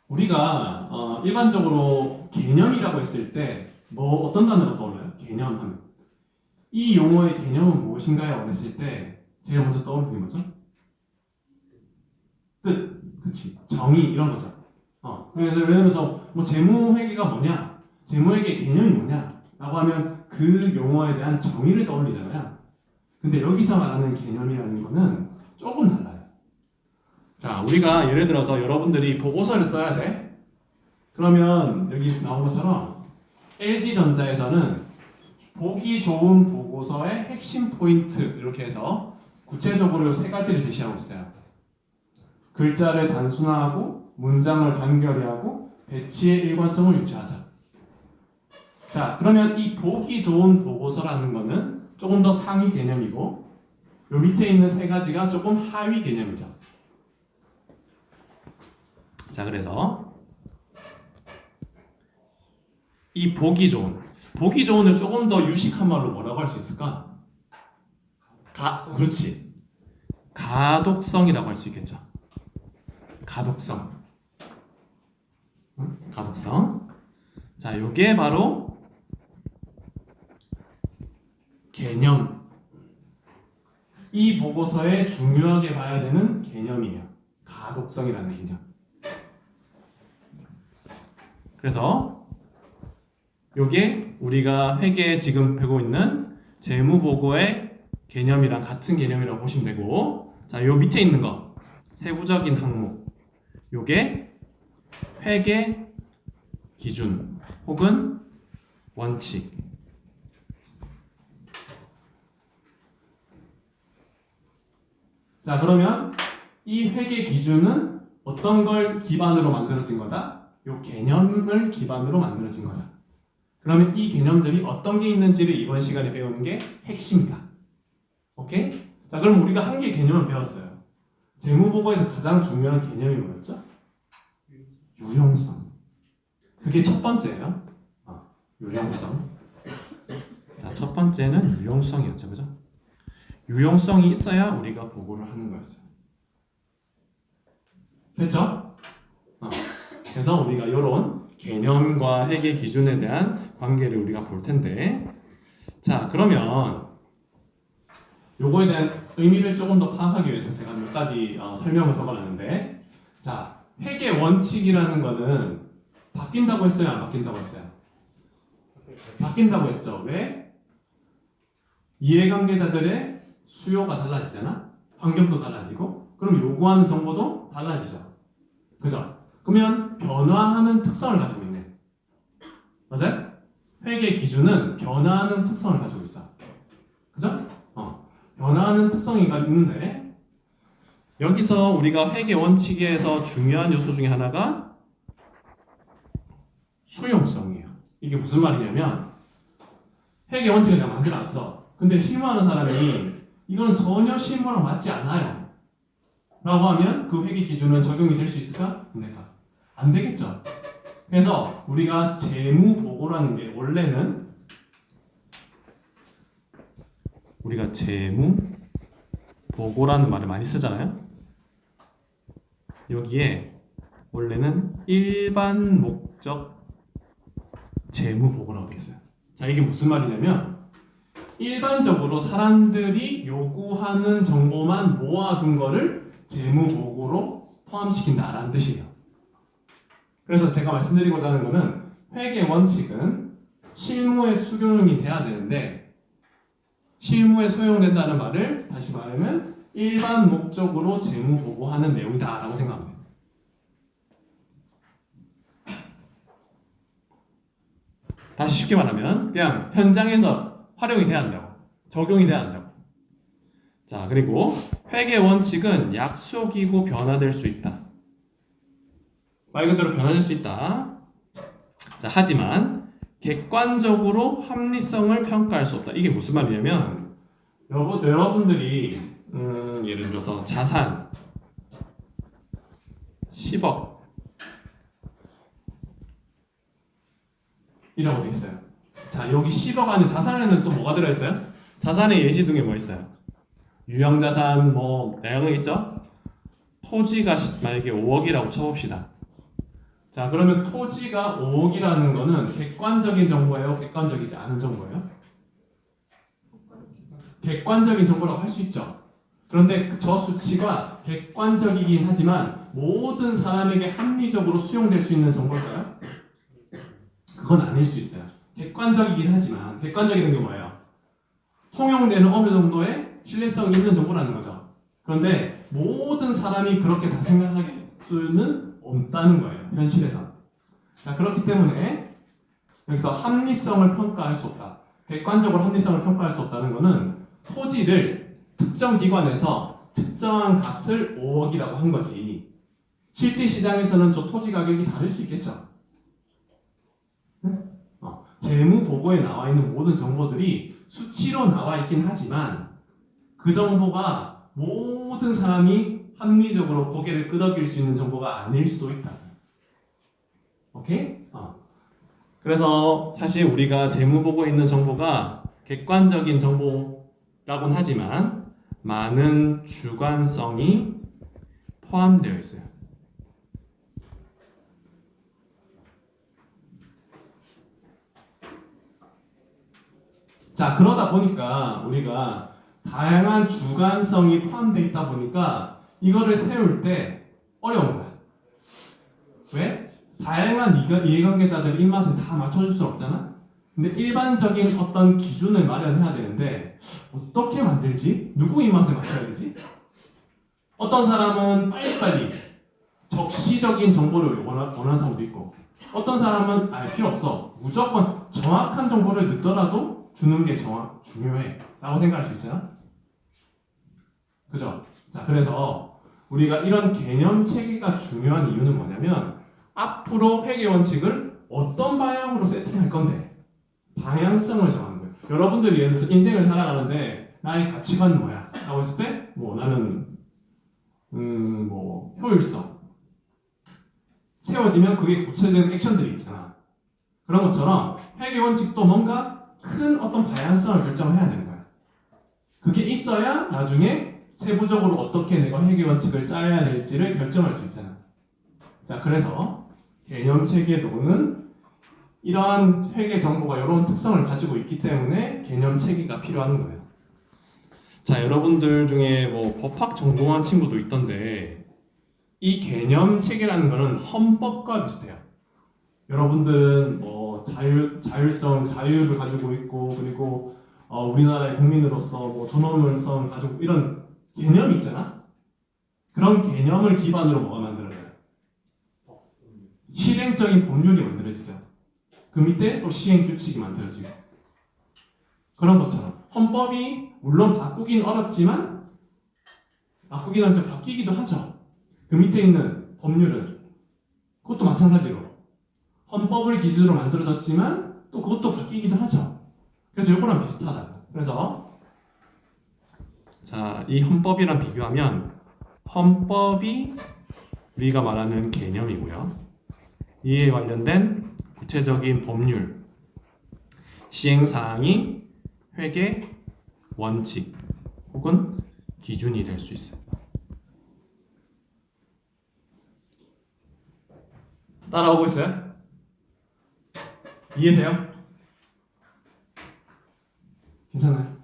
우리가 일반적으로 개념이라고 했을 때 뭐 어떤 단어가 떠올라요? 개념 하면 이 용어의 개념은 무엇인가요? 했을 때 제일 먼저 떠오르는 게 뭐죠? 뜻, 그치? 정의 이런 거죠. 그래서 예를 들어서 뭐 재무회계가 뭐냐? 재무회계 개념이 뭐냐? 라고 하면 그 용어에 대한 정의를 떠올리잖아요. 근데 여기서 말하는 개념이라는 거는 조금 달라요. 자, 우리가 예를 들어서 여러분들이 보고서를 써야 돼. 그러면 여기 나온 것처럼 LG전자에서는 보기 좋은 보고서의 핵심 포인트 이렇게 해서 구체적으로 세 가지를 제시하고 있어요. 글자를 단순화하고 문장을 간결히 하고 배치의 일관성을 유지하자. 자, 그러면 이 보기 좋은 보고서라는 거는 조금 더 상위 개념이고 요 밑에 있는 세 가지가 조금 하위 개념이죠. 자, 그래서 이 보기 좋은을 조금 더 유식한 말로 뭐라고 할 수 있을까? 그렇지. 가독성이라고 할 수 있겠죠. 가독성. 가독성. 자, 요게 바로 개념. 이 보고서에 중요하게 봐야 되는 개념이에요. 가독성이라는 개념. 그래서 요게 우리가 회계에 지금 배우고 있는 재무보고의 개념이랑 같은 개념이라고 보시면 되고, 자, 요 밑에 있는 거 세부적인 항목, 요게 회계 기준 혹은 원칙. 자, 그러면 이 회계 기준은 어떤 걸 기반으로 만들어진 거다? 요 개념을 기반으로 만들어진 거다. 그러면 이 개념들이 어떤 게 있는지를 이번 시간에 배우는 게 핵심이다. 오케이? 자, 그럼 우리가 한 개 개념을 배웠어요. 재무보고에서 가장 중요한 개념이 뭐였죠? 유용성. 그게 첫 번째예요. 유용성. 자, 첫 번째는 유용성이었죠, 그죠? 유용성이 있어야 우리가 보고를 하는 거였어요. 됐죠? 그래서 우리가 이런 개념과 회계 기준에 대한 관계를 우리가 볼 텐데, 자, 그러면 요거에 대한 의미를 조금 더 파악하기 위해서 제가 몇 가지 설명을 적어놨는데, 자, 회계 원칙이라는 거는 바뀐다고 했어요, 안 바뀐다고 했어요? 바뀐다고 했죠. 왜? 이해관계자들의 수요가 달라지잖아. 환경도 달라지고, 그럼 요구하는 정보도 달라지죠. 그죠? 그러면 변화하는 특성을 가지고 있네. 맞아요? 회계 기준은 변화하는 특성을 가지고 있어. 그죠? 변화하는 특성이 있는데, 여기서 우리가 회계 원칙에서 중요한 요소 중에 하나가 수용성이에요. 이게 무슨 말이냐면, 회계 원칙을 내가 만들어놨어. 근데 실무하는 사람이 이거는 전혀 실무랑 맞지 않아요 라고 하면 그 회계 기준은 적용이 될 수 있을까? 안 되겠죠. 그래서 우리가 재무보고라는 게 원래는 우리가 재무보고라는 말을 많이 쓰잖아요. 여기에 원래는 일반 목적 재무보고라고 되어 있어요. 자, 이게 무슨 말이냐면 일반적으로 사람들이 요구하는 정보만 모아둔 거를 재무보고로 포함시킨다라는 뜻이에요. 그래서 제가 말씀드리고자 하는 거는 회계 원칙은 실무에 수용이 돼야 되는데, 실무에 소용된다는 말을 다시 말하면 일반 목적으로 재무보고하는 내용이다라고 생각하면 돼요. 다시 쉽게 말하면 그냥 현장에서 활용이 돼야 한다고, 적용이 돼야 한다고. 자, 그리고 회계 원칙은 약속이고 변화될 수 있다. 말 그대로 변화될 수 있다. 자, 하지만 객관적으로 합리성을 평가할 수 없다. 이게 무슨 말이냐면, 여러분들이 예를 들어서 자산 10억 이라고 되어 있어요. 자, 여기 10억 안에 자산에는 또 뭐가 들어있어요? 자산의 예시 등에 뭐 있어요? 유형자산 뭐 내용이 있죠? 토지가 만약에 5억이라고 쳐봅시다. 자, 그러면 토지가 5억이라는 거는 객관적인 정보예요? 객관적이지 않은 정보예요? 객관적인 정보라고 할 수 있죠. 그런데 저 수치가 객관적이긴 하지만 모든 사람에게 합리적으로 수용될 수 있는 정보일까요? 그건 아닐 수 있어요. 객관적이긴 하지만 객관적이라는 게 뭐예요? 통용되는 어느 정도의 신뢰성이 있는 정보라는 거죠. 그런데 모든 사람이 그렇게 다 생각할 수는 없다는 거예요. 현실에서. 자, 그렇기 때문에 여기서 합리성을 평가할 수 없다. 객관적으로 합리성을 평가할 수 없다는 거는 토지를 특정 기관에서 특정한 값을 5억이라고 한 거지. 실제 시장에서는 저 토지 가격이 다를 수 있겠죠. 재무 보고에 나와 있는 모든 정보들이 수치로 나와 있긴 하지만 그 정보가 모든 사람이 합리적으로 고개를 끄덕일 수 있는 정보가 아닐 수도 있다. 오케이? 그래서 사실 우리가 재무 보고에 있는 정보가 객관적인 정보라고는 하지만 많은 주관성이 포함되어 있어요. 자, 그러다 보니까 우리가 다양한 주관성이 포함되어 있다 보니까 이거를 세울 때 어려운 거야. 왜? 다양한 이해관계자들의 입맛을 다 맞춰줄 수 없잖아? 근데 일반적인 어떤 기준을 마련해야 되는데 어떻게 만들지? 누구 입맛에 맞춰야 되지? 어떤 사람은 빨리빨리 적시적인 정보를 원하는 사람도 있고 어떤 사람은 필요 없어. 무조건 정확한 정보를 넣더라도 주는 게 중요해 라고 생각할 수 있잖아. 그죠? 자, 그래서 우리가 이런 개념 체계가 중요한 이유는 뭐냐면 앞으로 회계 원칙을 어떤 방향으로 세팅할 건데 방향성을 정하는 거예요. 여러분들이 예를 들어서 인생을 살아가는데 나의 가치관은 뭐야? 라고 했을 때 뭐 나는 뭐 효율성 세워지면 그게 구체적인 액션들이 있잖아. 그런 것처럼 회계 원칙도 뭔가 큰 어떤 방향성을 결정을 해야 되는 거야. 그게 있어야 나중에 세부적으로 어떻게 내가 회계 원칙을 짜야 될지를 결정할 수 있잖아. 자, 그래서 개념 체계도는 이러한 회계 정보가 이런 특성을 가지고 있기 때문에 개념 체계가 필요한 거예요. 자, 여러분들 중에 뭐 법학 전공한 친구도 있던데 이 개념 체계라는 거는 헌법과 비슷해요. 여러분들은 뭐 자율성, 자유를 가지고 있고 그리고 우리나라의 국민으로서 뭐 존엄성을 가지고 이런 개념이 있잖아. 그런 개념을 기반으로 뭐가 만들어져요? 실행적인 법률이 만들어지죠. 그 밑에 또 시행 규칙이 만들어지고 그런 것처럼 헌법이 물론 바꾸긴 어렵지만 바꾸긴 하는데 바뀌기도 하죠. 그 밑에 있는 법률은 그것도 마찬가지로 헌법을 기준으로 만들어졌지만 또 그것도 바뀌기도 하죠. 그래서 이거랑 비슷하다. 그래서 자, 이 헌법이랑 비교하면 헌법이 우리가 말하는 개념이고요. 이에 관련된 구체적인 법률, 시행사항이 회계 원칙 혹은 기준이 될 수 있어요. 따라오고 있어요? 이해돼요? 괜찮아요?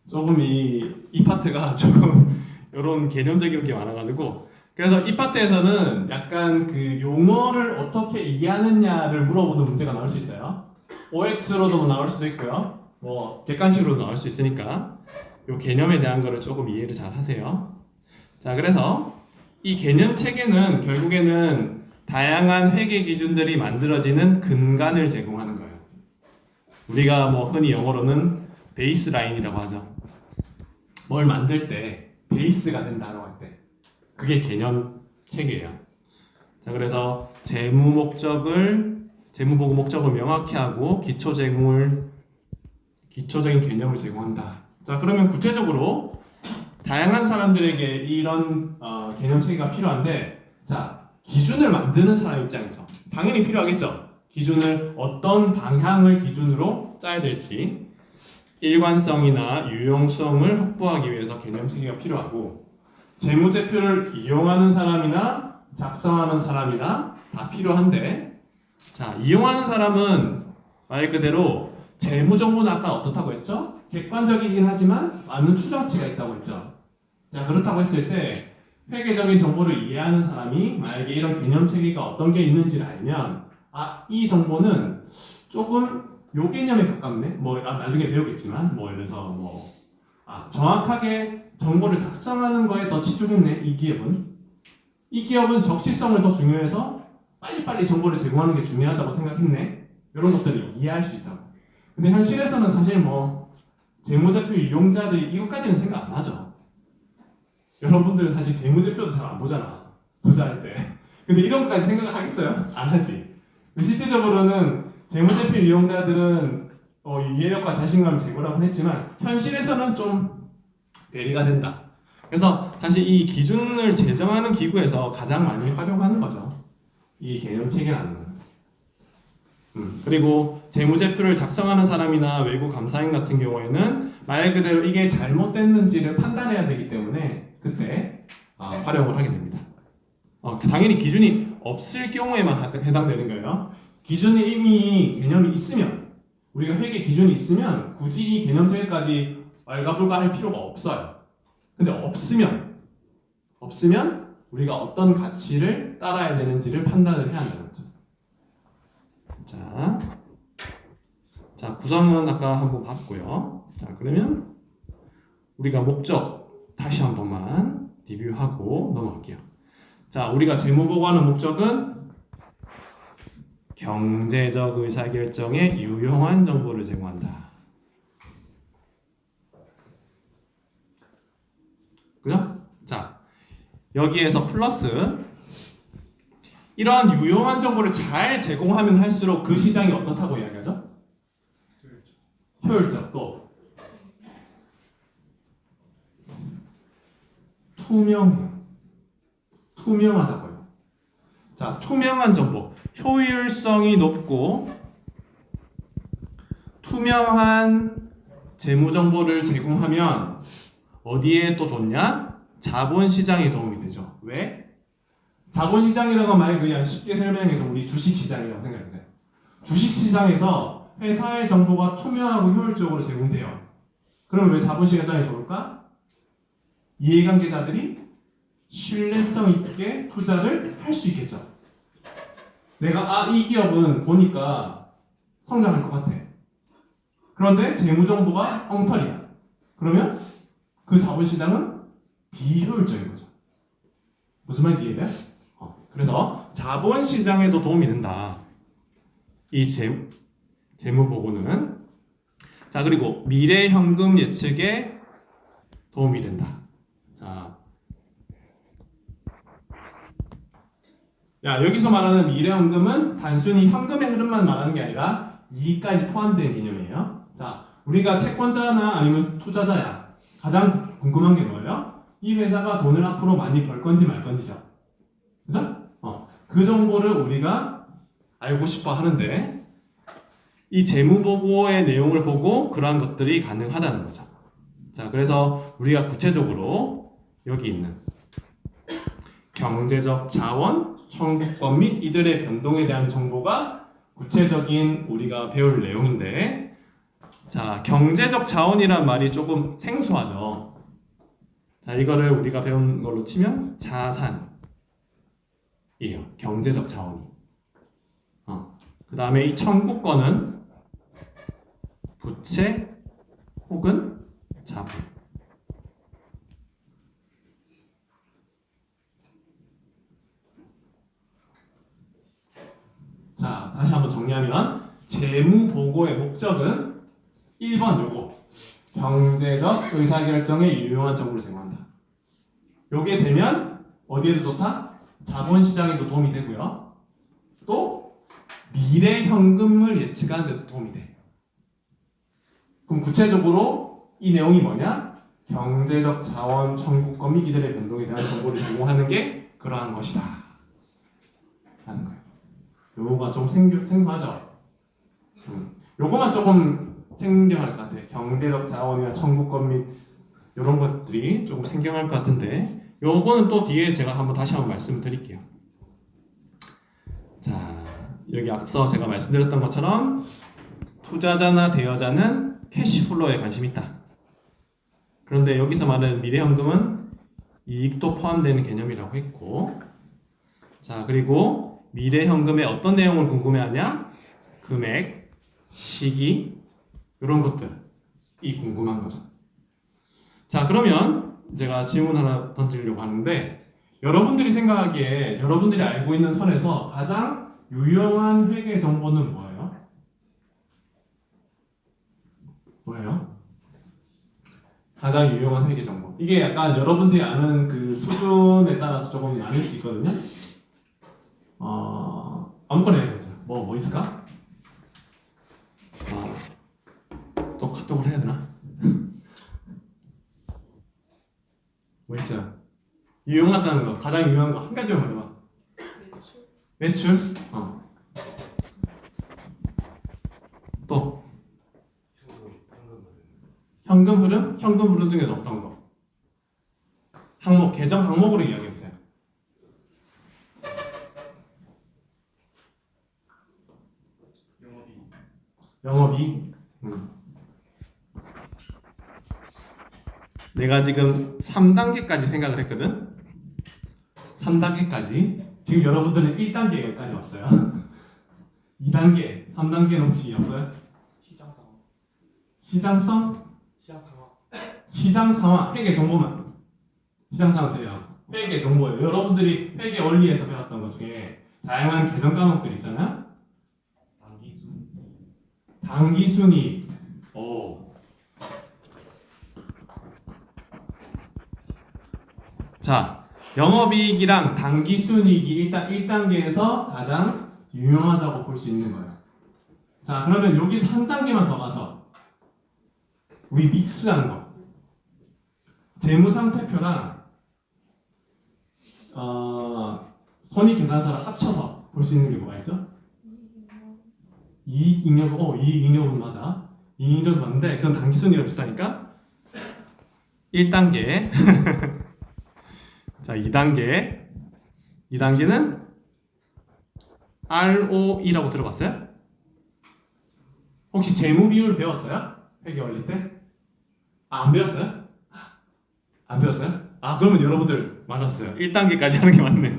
조금 이 파트가 조금 이런 개념적인 게 많아가지고 그래서 이 파트에서는 약간 그 용어를 어떻게 이해하느냐를 물어보는 문제가 나올 수 있어요. OX로도 나올 수도 있고요. 뭐 객관식으로도 나올 수 있으니까 이 개념에 대한 거를 조금 이해를 잘 하세요. 자, 그래서 이 개념 체계는 결국에는 다양한 회계 기준들이 만들어지는 근간을 제공하는 거예요. 우리가 뭐 흔히 영어로는 베이스라인이라고 하죠. 뭘 만들 때 베이스가 된다고 할 때 그게 개념 체계예요. 자, 그래서 재무 보고 목적을 명확히 하고 기초적인 개념을 제공한다. 자, 그러면 구체적으로 다양한 사람들에게 이런 개념 체계가 필요한데, 자, 기준을 만드는 사람 입장에서 당연히 필요하겠죠. 기준을 어떤 방향을 기준으로 짜야 될지 일관성이나 유용성을 확보하기 위해서 개념 체계가 필요하고 재무제표를 이용하는 사람이나 작성하는 사람이나 다 필요한데, 자, 이용하는 사람은 말 그대로 재무 정보는 아까 어떻다고 했죠? 객관적이긴 하지만 많은 추정치가 있다고 했죠. 자, 그렇다고 했을 때 회계적인 정보를 이해하는 사람이 만약에 이런 개념 체계가 어떤 게 있는지를 알면, 아, 이 정보는 조금 요 개념에 가깝네. 나중에 배우겠지만 예를 들어서 정확하게 정보를 작성하는 거에 더 치중했네. 이 기업은 적시성을 더 중요해서 빨리빨리 정보를 제공하는 게 중요하다고 생각했네. 이런 것들을 이해할 수 있다고. 근데 현실에서는 사실 재무제표 이용자들이 이것까지는 생각 안 하죠. 여러분들은 사실 재무제표도 잘 안 보잖아. 투자할 때. 근데 이런 것까지 생각을 하겠어요? 안 하지. 실질적으로는 재무제표 이용자들은 이해력과 자신감을 제고라고 했지만 현실에서는 좀 괴리가 된다. 그래서 사실 이 기준을 제정하는 기구에서 가장 많이 활용하는 거죠. 이 개념 체계라는 건. 그리고 재무제표를 작성하는 사람이나 외부 감사인 같은 경우에는 말 그대로 이게 잘못됐는지를 판단해야 되기 때문에 그때 활용을 하게 됩니다. 당연히 기준이 없을 경우에만 해당되는 거예요. 기준이 이미 개념이 있으면, 우리가 회계 기준이 있으면 굳이 이 개념 체계까지 왈가불가 할 필요가 없어요. 근데 없으면 우리가 어떤 가치를 따라야 되는지를 판단을 해야 한다는 거죠. 자, 구성은 아까 한번 봤고요. 자, 그러면 우리가 목적 다시 한 번만 리뷰하고 넘어갈게요. 자, 우리가 재무보고하는 목적은 경제적 의사결정에 유용한 정보를 제공한다. 그죠? 자, 여기에서 플러스 이러한 유용한 정보를 잘 제공하면 할수록 그 시장이 어떻다고 이야기하죠? 효율적. 또 투명하다고요. 자, 투명한 정보, 효율성이 높고 투명한 재무 정보를 제공하면 어디에 또 좋냐? 자본시장에 도움이 되죠. 왜? 자본시장이라는 건 말 그냥 쉽게 설명해서 우리 주식시장이라고 생각해보세요. 주식시장에서 회사의 정보가 투명하고 효율적으로 제공돼요. 그럼 왜 자본시장이 좋을까? 이해관계자들이 신뢰성 있게 투자를 할 수 있겠죠. 내가 이 기업은 보니까 성장할 것 같아. 그런데 재무정보가 엉터리야. 그러면 그 자본시장은 비효율적인 거죠. 무슨 말인지 이해돼요? 그래서 자본시장에도 도움이 된다. 이 재무보고는. 자, 그리고 미래현금 예측에 도움이 된다. 자, 여기서 말하는 미래현금은 단순히 현금의 흐름만 말하는 게 아니라 이익까지 포함된 개념이에요. 자, 우리가 채권자나 아니면 투자자야. 가장 궁금한 게 뭐예요? 이 회사가 돈을 앞으로 많이 벌 건지 말 건지죠. 그죠? 그 정보를 우리가 알고 싶어 하는데 이 재무보고의 내용을 보고 그러한 것들이 가능하다는 거죠. 자, 그래서 우리가 구체적으로 여기 있는 경제적 자원, 청구권 및 이들의 변동에 대한 정보가 구체적인 우리가 배울 내용인데, 자, 경제적 자원이란 말이 조금 생소하죠. 자, 이거를 우리가 배운 걸로 치면 자산이에요. 경제적 자원이. 그 다음에 이 청구권은 부채 혹은 자본. 자, 다시 한번 정리하면 재무보고의 목적은 1번 요거 경제적 의사결정에 유용한 정보를 제공한다. 요게 되면 어디에도 좋다? 자본시장에도 도움이 되고요. 또 미래 현금을 예측하는 데도 도움이 돼. 그럼 구체적으로 이 내용이 뭐냐? 경제적 자원 청구권 및 이들의 변동에 대한 정보를 제공하는 게 그러한 것이다 라는 거예요. 요거가 좀 생소하죠? 요거만 조금 생경할 것 같아. 경제적 자원이나 청구권 및 이런 것들이 조금 생경할 것 같은데 요거는 또 뒤에 제가 다시 한번 말씀을 드릴게요. 자, 여기 앞서 제가 말씀드렸던 것처럼 투자자나 대여자는 캐시플로우에 관심이 있다. 그런데 여기서 말하는 미래현금은 이익도 포함되는 개념이라고 했고, 자, 그리고 미래현금의 어떤 내용을 궁금해하냐? 금액, 시기, 이런 것들이 궁금한 거죠. 자, 그러면 제가 질문 하나 던지려고 하는데, 여러분들이 생각하기에 여러분들이 알고 있는 선에서 가장 유용한 회계 정보는 뭐예요? 뭐예요? 가장 유용한 회계 정보. 이게 약간 여러분들이 아는 그 수준에 따라서 조금 나뉠 수 있거든요. 아무거나 해보자. 뭐 있을까? 또 카톡을 해야 되나? 뭐 있어요? 유용하다는 거, 가장 유용한 거 한 가지만 말해봐. 매출? 또 현금 흐름? 현금 흐름 중에서 어떤 거? 항목, 계정 항목으로 이야기해보세요. 영업이익. 내가 지금 3단계까지 생각을 했거든. 3단계까지. 지금 여러분들은 1단계까지 왔어요. 2단계, 3단계는 혹시 없어요? 시장성? 시장 상황, 회계 정보만. 시장 상황 제요. 회계 정보예요. 여러분들이 회계 원리에서 배웠던 것 중에 다양한 계정 과목들이 있잖아요. 당기순이. 오. 자, 영업이익이랑 당기순이익이 일단 1단계에서 가장 유용하다고 볼 수 있는 거예요. 자, 그러면 여기서 한 단계만 더 가서 우리 믹스하는 거. 재무상태표랑 손익계산서를 합쳐서 볼 수 있는 게 뭐가 있죠? 이익잉여분, 이익잉여분 맞아. 이익잉여분 맞는데 그건 당기순이랑 비슷하니까 1단계. 자, 2단계. 2단계는 ROE라고 들어봤어요? 혹시 재무비율 배웠어요? 회계 원리 때? 안 배웠어요? 안 배웠어요? 그러면 여러분들 맞았어요. 1단계까지 하는 게 맞네.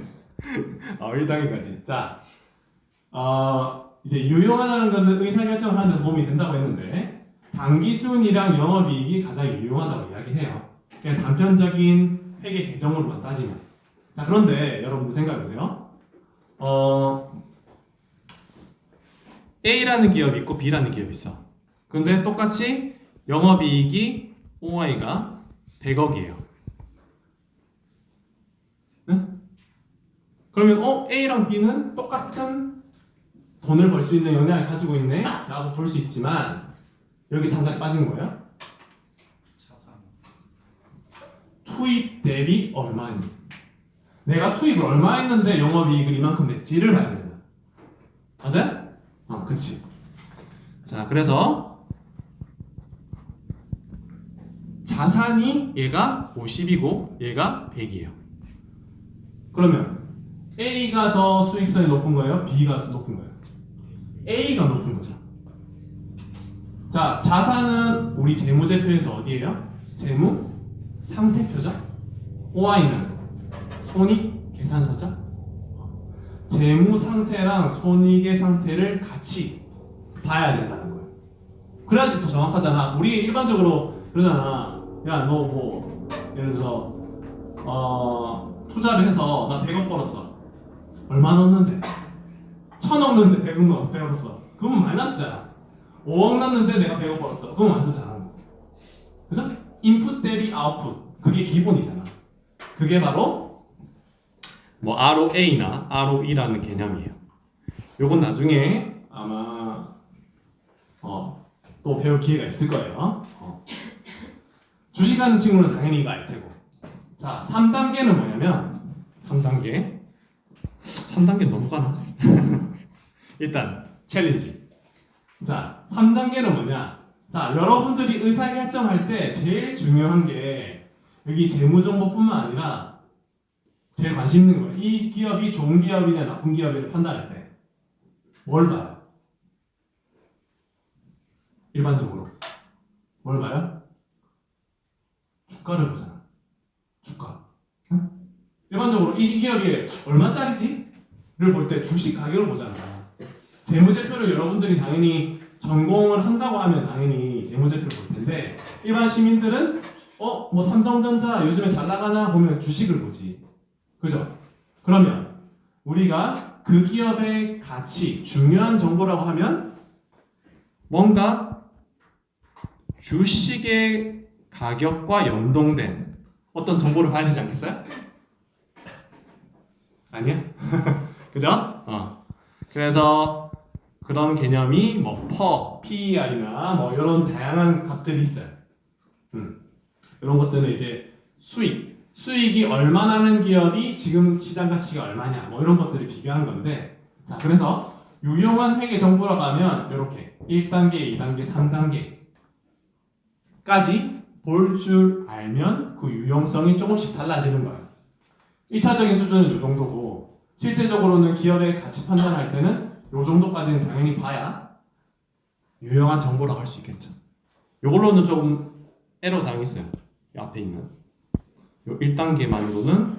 1단계까지. 자, 이제 유용하다는 것은 의사결정을 하는 데 도움이 된다고 했는데, 당기순이랑 영업이익이 가장 유용하다고 이야기해요. 그냥 단편적인 회계 계정으로만 따지면. 자, 그런데 여러분들 생각해보세요. A라는 기업이 있고 B라는 기업이 있어. 근데 똑같이 영업이익이 OI가 100억이에요. 응? 그러면 A랑 B는 똑같은 돈을 벌 수 있는 역량을 가지고 있네? 라고 볼 수 있지만 여기서 한 가지 빠진 거예요. 투입 대비 얼마인지. 내가 투입을 얼마 했는데 영업이익을 이만큼 냈지를 봐야 된다. 맞아요? 그치. 자, 그래서 자산이 얘가 50이고 얘가 100이에요. 그러면 A가 더 수익성이 높은 거예요? B가 높은 거예요? A가 높은 거죠. 자, 자산은 우리 재무제표에서 어디예요? 재무 상태표죠. OI는 손익 계산서죠. 재무 상태랑 손익의 상태를 같이 봐야 된다는 거예요. 그래야지 더 정확하잖아. 우리 일반적으로 그러잖아. 야, 너 뭐 예를 들어서 투자를 해서 나 100억 벌었어. 얼마 넣었는데? 1000억 넣었는데 100억 벌었어. 그건 마이너스잖아. 5억 넣었는데 내가 100억 벌었어. 그건 완전 잘한 거. 그죠? 인풋 대비 아웃풋. 그게 기본이잖아. 그게 바로 뭐 ROA나 ROE라는 개념이에요. 요건 나중에 아마 또 배울 기회가 있을 거예요. 주식하는 친구는 당연히 이거 알 테고. 자, 3단계는 뭐냐면 3단계 너무 가나? 일단 챌린지. 자, 3단계는 뭐냐? 자, 여러분들이 의사결정할 때 제일 중요한 게 여기 재무정보뿐만 아니라 제일 관심 있는 거예요. 이 기업이 좋은 기업이냐 나쁜 기업이냐 판단할 때 뭘 봐요? 일반적으로 뭘 봐요? 주가를 보잖아. 주가. 응? 일반적으로 이 기업이 얼마짜리지? 를 볼 때 주식 가격을 보잖아. 재무제표를 여러분들이 당연히 전공을 한다고 하면 당연히 재무제표를 볼 텐데 일반 시민들은 뭐 삼성전자 요즘에 잘 나가나 보면 주식을 보지. 그죠? 그러면 우리가 그 기업의 가치, 중요한 정보라고 하면 뭔가 주식의 가격과 연동된 어떤 정보를 봐야 되지 않겠어요? 아니야? 그죠? 그래서 그런 개념이 뭐 PER이나 뭐 이런 다양한 값들이 있어요. 이런 것들은 이제 수익이 얼마 나는 기업이 지금 시장 가치가 얼마냐 뭐 이런 것들을 비교한 건데 자 그래서 유용한 회계 정보라고 하면 이렇게 1단계, 2단계, 3단계까지 볼 줄 알면 그 유용성이 조금씩 달라지는 거예요. 1차적인 수준은 이 정도고 실제적으로는 기업의 가치 판단할 때는 이 정도까지는 당연히 봐야 유용한 정보라고 할 수 있겠죠. 이걸로는 좀 애로사항이 있어요. 이 앞에 있는 이 1단계만으로는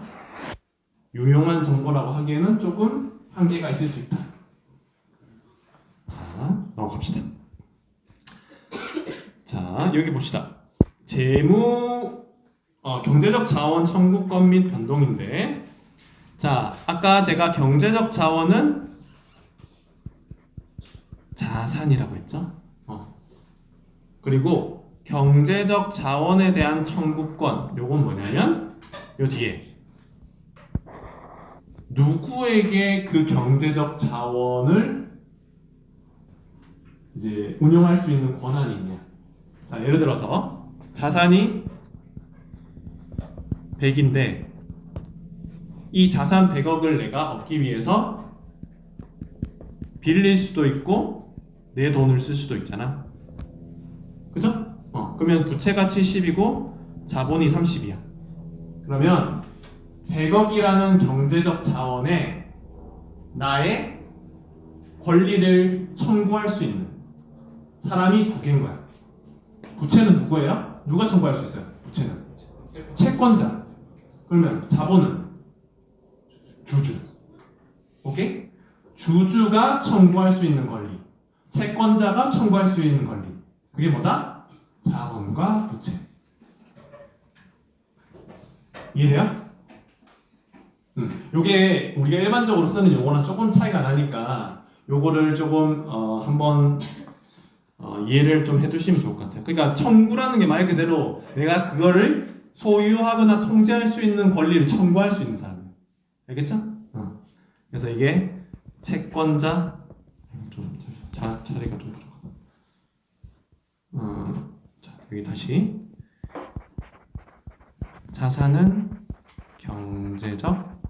유용한 정보라고 하기에는 조금 한계가 있을 수 있다. 자, 넘어갑시다. 자, 여기 봅시다. 경제적 자원 청구권 및 변동인데 자, 아까 제가 경제적 자원은 자산이라고 했죠? 그리고 경제적 자원에 대한 청구권 요건 뭐냐면 요 뒤에 누구에게 그 경제적 자원을 이제 운용할 수 있는 권한이 있냐. 자, 예를 들어서 자산이 100인데 이 자산 100억을 내가 얻기 위해서 빌릴 수도 있고 내 돈을 쓸 수도 있잖아. 그죠? 그러면 부채가 70이고 자본이 30이야. 그러면 100억이라는 경제적 자원에 나의 권리를 청구할 수 있는 사람이 두 개인 거야. 부채는 누구예요? 누가 청구할 수 있어요? 부채는 채권자. 그러면 자본은 주주. 오케이? 주주가 청구할 수 있는 권리, 채권자가 청구할 수 있는 권리. 그게 뭐다? 자본과 부채. 이해돼요? 요게 우리가 일반적으로 쓰는 용어랑 조금 차이가 나니까 요거를 조금 한번 이해를 좀 해두시면 좋을 것 같아요. 그러니까 청구라는 게 말 그대로 내가 그거를 소유하거나 통제할 수 있는 권리를 청구할 수 있는 사람이에요. 알겠죠? 그래서 이게 채권자 좀 자리가 좀 부족하다. 자, 여기 다시 자산은 경제적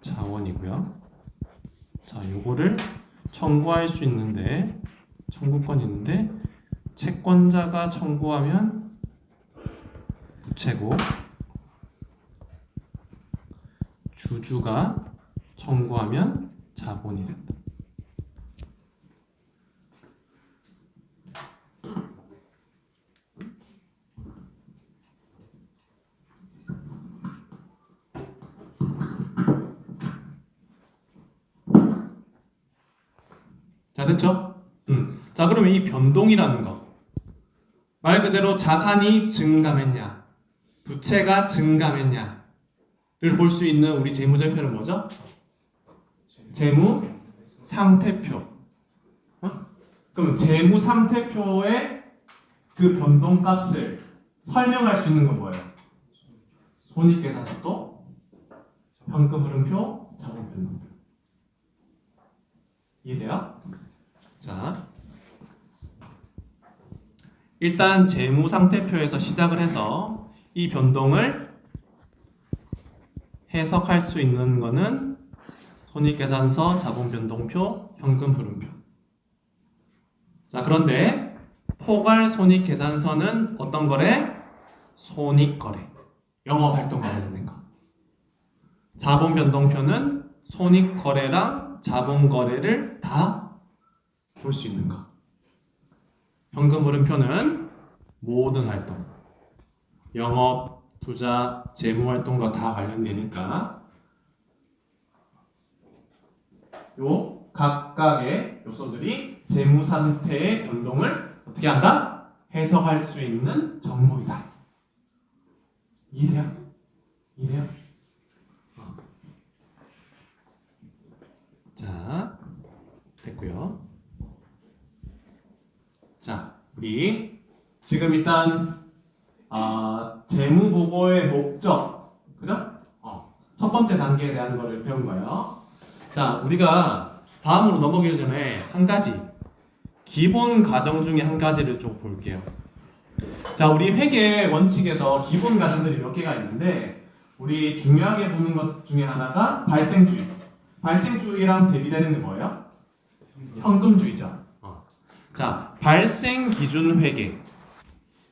자원이고요. 자, 요거를 청구할 수 있는데 청구권이 있는데 채권자가 청구하면 부채고 주주가 청구하면 자본이 된다. 자, 됐죠? 자, 그러면 이 변동이라는 거 말 그대로 자산이 증감했냐 부채가 증감했냐를 볼 수 있는 우리 재무제표는 뭐죠? 재무상태표. 그럼 재무상태표의 그 변동값을 설명할 수 있는 건 뭐예요? 손익계산서도, 현금흐름표, 자본변동표. 이해돼요? 자, 일단 재무상태표에서 시작을 해서 이 변동을 해석할 수 있는 거는 손익계산서, 자본변동표, 현금흐름표. 자, 그런데 포괄 손익계산서는 어떤 거래? 손익거래, 영업활동 관련된 거. 자본 변동표는 손익 거래랑 자본 거래를 다 볼 수 있는 거. 현금 흐름표는 모든 활동, 영업, 투자, 재무 활동과 다 관련되니까 요 각각의 요소들이 재무 상태의 변동을 어떻게 한다? 해석할 수 있는 정보이다. 이해돼요? 이해돼요? 자, 됐고요. 자, 우리 지금 일단 재무 보고의 목적, 그죠? 첫 번째 단계에 대한 거를 배운 거예요. 자, 우리가 다음으로 넘어가기 전에 한 가지 기본 과정 중에 한 가지를 좀 볼게요. 자, 우리 회계 원칙에서 기본 과정들이 몇 개가 있는데 우리 중요하게 보는 것 중에 하나가 발생주의. 발생주의랑 대비되는 게 뭐예요? 현금주의죠. 자, 발생 기준 회계.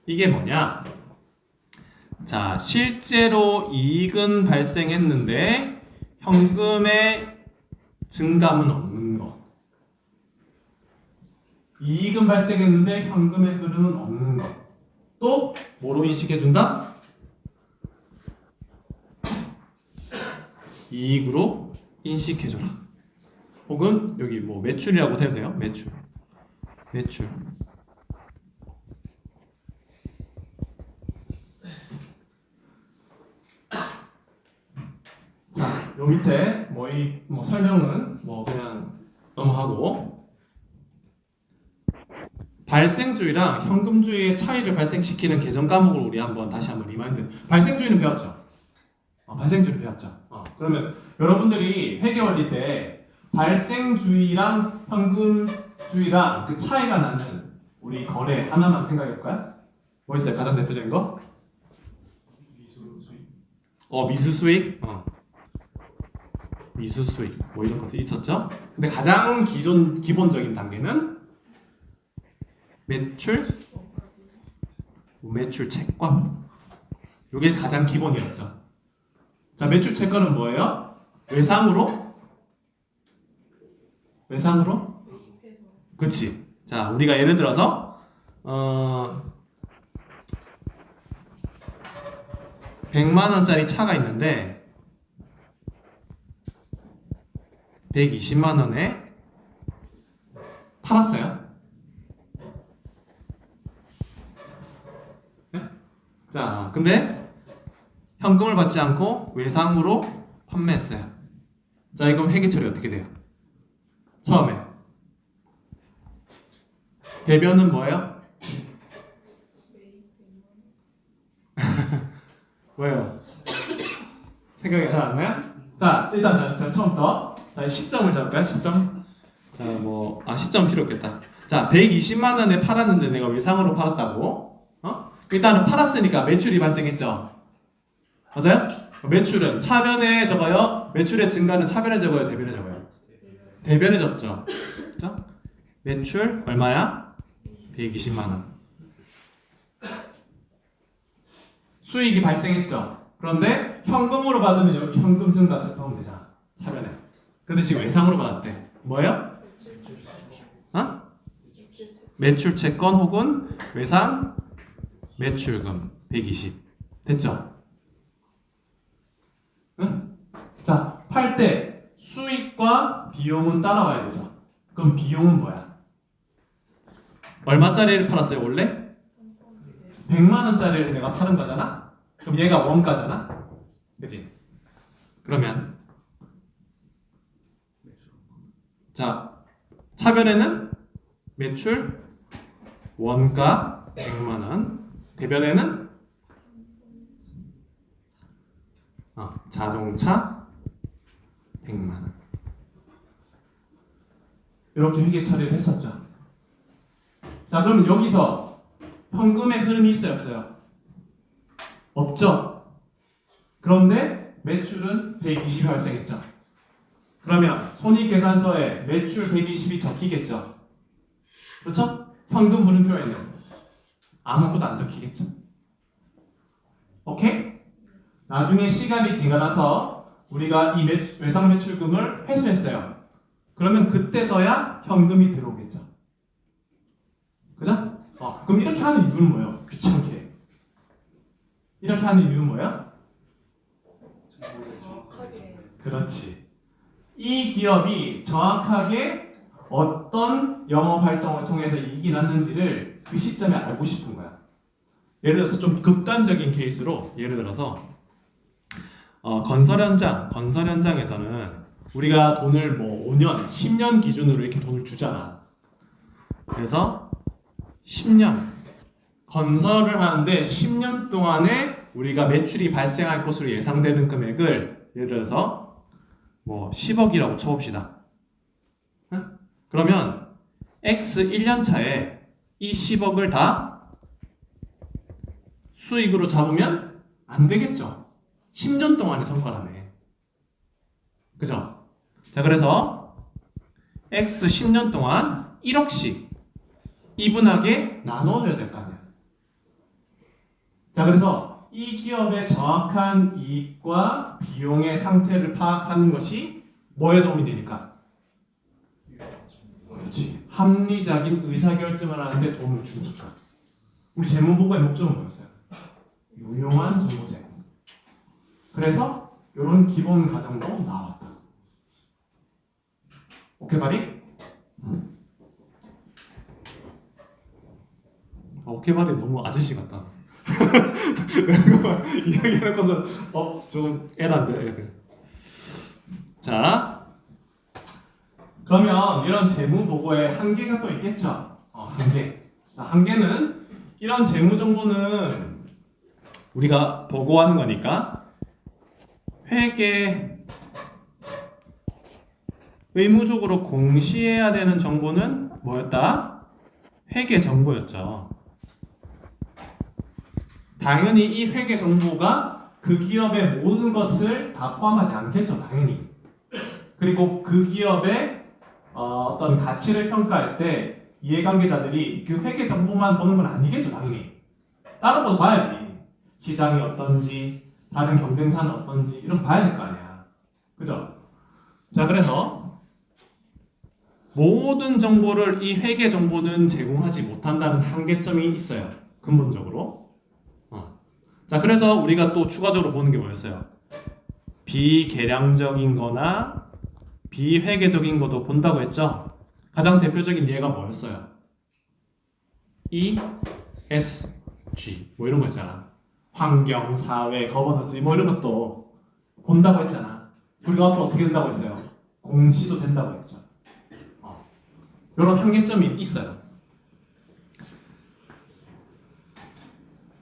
이게 뭐냐? 자, 실제로 이익은 발생했는데 현금의 증감은 없는 거. 이익은 발생했는데 현금의 흐름은 없는 거. 또 뭐로 인식해준다? 이익으로 인식해줘라. 혹은 여기 뭐 매출이라고 해도 돼요. 매출. 자, 요 밑에 뭐 설명은 뭐 그냥 넘어가고 발생주의랑 현금주의의 차이를 발생시키는 개정 과목을 우리 다시 한번 리마인드. 발생주의는 배웠죠. 발생주의는 배웠죠. 그러면 여러분들이 회계 원리 때 발생주의랑 현금주의랑 그 차이가 나는 우리 거래 하나만 생각해 볼까요? 뭐 있어요? 가장 대표적인 거? 미수수익. 미수수익. 뭐 이런 것이 있었죠? 근데 가장 기본적인 단계는 매출 채권. 이게 가장 기본이었죠. 자, 매출 채권은 뭐예요? 외상으로? 그치. 자, 우리가 예를 들어서 100만 원짜리 차가 있는데 120만 원에 팔았어요. 네? 자, 근데 현금을 받지 않고 외상으로 판매했어요. 자, 이거 회계 처리 어떻게 돼요? 처음에 대변은 뭐예요? 왜요? 생각이 잘 안 나요? 자, 일단 자 처음부터 자, 시점을 잡을까요? 시점. 자, 시점 필요 없겠다. 자, 120만 원에 팔았는데 내가 외상으로 팔았다고. 일단은 팔았으니까 매출이 발생했죠. 맞아요? 매출은 차변에 적어요. 매출의 증가는 차변에 적어요. 대변에 적어요. 대변에 적죠. 그렇죠? 매출 얼마야? 120만 원. 수익이 발생했죠. 그런데 현금으로 받으면 여기 현금 증가 적하면 되잖아. 차변에. 근데 지금 외상으로 받았대. 뭐예요? 매출 채권 혹은 외상 매출금 120. 됐죠? 응? 자, 팔 때 수익과 비용은 따라와야 되죠. 그럼 비용은 뭐야? 얼마짜리를 팔았어요, 원래? 100만 원짜리를 내가 파는 거잖아? 그럼 얘가 원가잖아? 그치? 그러면 자, 차변에는 매출 원가 100만 원, 대변에는 자동차 100만 원. 이렇게 회계 처리를 했었죠. 자, 그럼 여기서 현금의 흐름이 있어요, 없어요? 없죠. 그런데 매출은 120이 발생했죠. 그러면 손익계산서에 매출 120이 적히겠죠. 그렇죠? 현금 흐름표에는 아무것도 안 적히겠죠. 오케이? 나중에 시간이 지나서 우리가 이 외상 매출금을 회수했어요. 그러면 그때서야 현금이 들어오겠죠. 그죠? 그럼 이렇게 하는 이유는 뭐예요? 귀찮게. 이렇게 하는 이유는 뭐예요? 정확하게. 그렇지. 이 기업이 정확하게 어떤 영업 활동을 통해서 이익이 났는지를 그 시점에 알고 싶은 거야. 예를 들어서 좀 극단적인 케이스로 예를 들어서 건설 현장에서는 우리가 돈을 뭐 5년, 10년 기준으로 이렇게 돈을 주잖아. 그래서 10년 건설을 하는데 10년 동안에 우리가 매출이 발생할 것으로 예상되는 금액을 예를 들어서 뭐 10억이라고 쳐봅시다. 응? 그러면 X 1년 차에 이 10억을 다 수익으로 잡으면 안 되겠죠. 10년 동안의 성과라네. 그죠? 자, 그래서 X 10년 동안 1억씩 이분하게 나눠줘야 될 거 아니야. 자, 그래서 이 기업의 정확한 이익과 비용의 상태를 파악하는 것이 뭐에 도움이 되니까? 그렇지. 합리적인 의사결정을 하는데 도움을 주니까. 우리 재무보고의 목적은 뭐였어요? 유용한 정보 제공. 그래서 이런 기본 과정도 나왔다. 오케이, 바리? 오케이, 바리 너무 아저씨 같다. 이야기하는 것은 조금 애란데. 자, 그러면 이런 재무 보고에 한계가 또 있겠죠. 한계. 자, 한계는 이런 재무 정보는 우리가 보고하는 거니까 회계 의무적으로 공시해야 되는 정보는 뭐였다? 회계 정보였죠. 당연히 이 회계 정보가 그 기업의 모든 것을 다 포함하지 않겠죠, 당연히. 그리고 그 기업의 어떤 가치를 평가할 때 이해관계자들이 그 회계 정보만 보는 건 아니겠죠, 당연히. 다른 것도 봐야지. 시장이 어떤지, 다른 경쟁사는 어떤지 이런 거 봐야 될 거 아니야. 그죠? 자, 그래서 모든 정보를 이 회계 정보는 제공하지 못한다는 한계점이 있어요. 근본적으로. 자, 그래서 우리가 또 추가적으로 보는 게 뭐였어요? 비계량적인 거나 비회계적인 것도 본다고 했죠? 가장 대표적인 예가 뭐였어요? ESG 뭐 이런 거 있잖아. 환경, 사회, 거버넌스 뭐 이런 것도 본다고 했잖아. 우리가 앞으로 어떻게 된다고 했어요? 공시도 된다고 했죠. 이런 한계점이 있어요.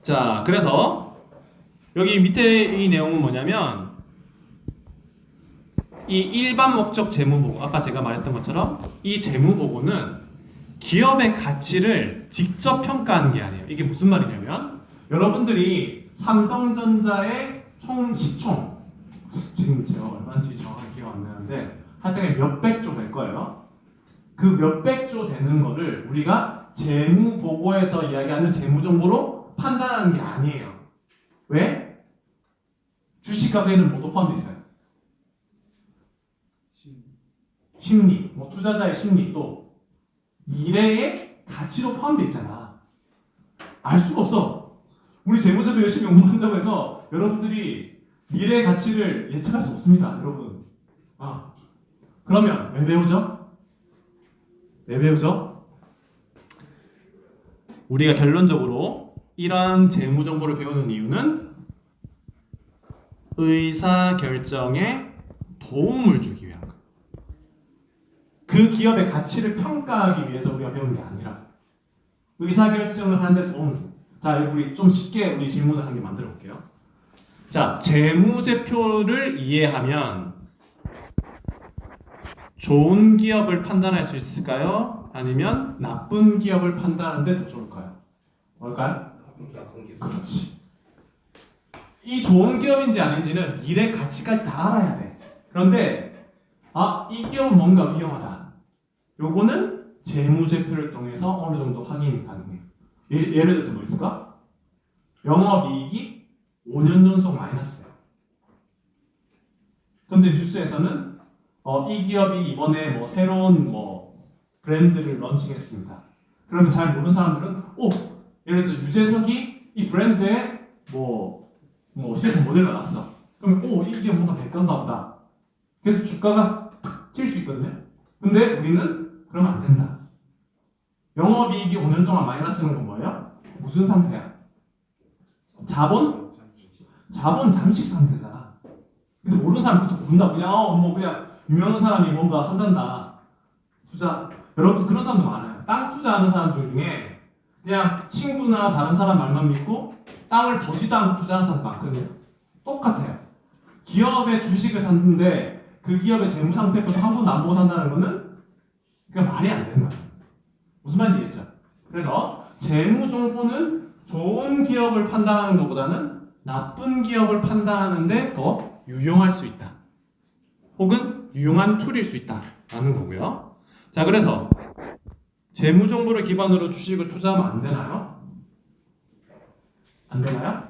자, 그래서 여기 밑에 이 내용은 뭐냐면 이 일반 목적 재무보고, 아까 제가 말했던 것처럼 이 재무보고는 기업의 가치를 직접 평가하는 게 아니에요. 이게 무슨 말이냐면 여러분들이 삼성전자의 총 시총, 지금 제가 얼마인지 정확하게 기억 안 나는데 하여튼 몇백 조 될 거예요. 그 몇백 조 되는 거를 우리가 재무보고에서 이야기하는 재무정보로 판단하는 게 아니에요. 왜? 주식가격에는 모두 포함되어 있어요. 심리, 뭐 투자자의 심리, 또 미래의 가치로 포함되어 있잖아. 알 수가 없어. 우리 재무제도 열심히 공부한다고 해서 여러분들이 미래의 가치를 예측할 수 없습니다, 여러분. 그러면 왜 배우죠? 왜 배우죠? 우리가 결론적으로 이러한 재무 정보를 배우는 이유는 의사 결정에 도움을 주기 위한 거예요. 그 기업의 가치를 평가하기 위해서 우리가 배우는 게 아니라 의사 결정을 하는데 도움을 줘. 자, 우리 좀 쉽게 우리 질문을 한 개 만들어 볼게요. 자, 재무제표를 이해하면 좋은 기업을 판단할 수 있을까요? 아니면 나쁜 기업을 판단하는데 더 좋을까요? 뭘까요? 나쁜 기업. 그렇지. 이 좋은 기업인지 아닌지는 미래 가치까지 다 알아야 돼. 그런데 이 기업은 뭔가 위험하다. 요거는 재무제표를 통해서 어느 정도 확인이 가능해요. 예를 들어서 뭐 있을까? 영업이익이 5년 연속 마이너스예요. 근데 뉴스에서는 이 기업이 이번에 뭐 새로운 뭐 브랜드를 런칭했습니다. 그러면 잘 모르는 사람들은 예를 들어서 유재석이 이 브랜드에 뭐 CF 모델가 나왔어. 그럼 이 기업 뭔가 대가인가 보다. 그래서 주가가 튈 수 있거든요. 근데 우리는 그러면 안 된다. 영업이익이 5년 동안 마이너스는 건 뭐예요? 무슨 상태야? 자본 잠식 상태잖아. 근데 모르는 사람 그것도 모른다. 그냥 유명한 사람이 뭔가 한단다. 투자. 여러분 그런 사람도 많아요. 땅 투자하는 사람들 중에 그냥 친구나 다른 사람 말만 믿고 땅을 보지도 않고 투자하는 사람 많거든요. 똑같아요. 기업의 주식을 샀는데 그 기업의 재무 상태표도 한 번도 안 보고 산다는 거는 그냥 말이 안 되는 거예요. 무슨 말인지 이해했죠? 그래서 재무 정보는 좋은 기업을 판단하는 것보다는 나쁜 기업을 판단하는데 더 유용할 수 있다. 혹은 유용한 툴일 수 있다라는 거고요. 자, 그래서 재무 정보를 기반으로 주식을 투자하면 안 되나요? 안 되나요?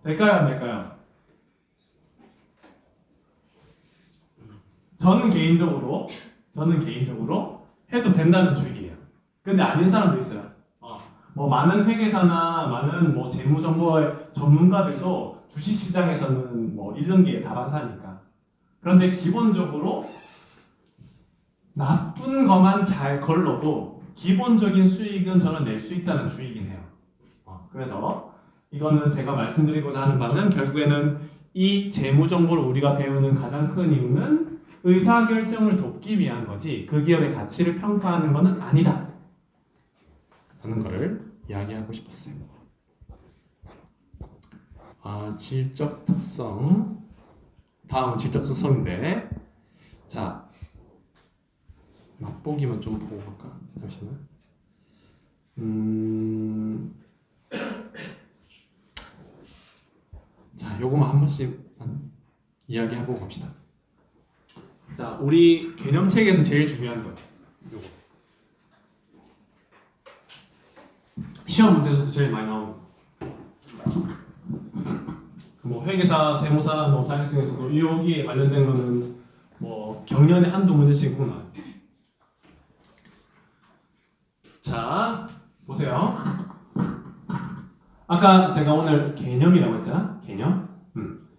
될까요? 안 될까요? 저는 개인적으로 해도 된다는 주의예요. 근데 아닌 사람도 있어요. 뭐 많은 회계사나 많은 뭐 재무 정보의 전문가들도 주식 시장에서는 뭐 1년기에 다반사니까. 그런데 기본적으로 나쁜 것만 잘 걸러도 기본적인 수익은 저는 낼 수 있다는 주의긴 해요. 그래서 이거는 제가 말씀드리고자 하는 바는 결국에는 이 재무 정보를 우리가 배우는 가장 큰 이유는 의사결정을 돕기 위한 거지 그 기업의 가치를 평가하는 것은 아니다 하는 거를 이야기하고 싶었어요. 질적 특성. 다음은 질적 특성인데, 자 맛보기만 좀 보고 갈까? 잠시만. 자, 요거만 한 번씩 이야기하고 갑시다. 자, 우리 개념책에서 제일 중요한 거 요거. 시험 문제에서도 제일 많이 나오는 뭐 회계사, 세무사, 뭐 자격증에서도 여기에 관련된 거는 뭐 경연에 한두 문제씩 꼭 나와요. 자, 보세요. 아까 제가 오늘 개념이라고 했잖아. 개념.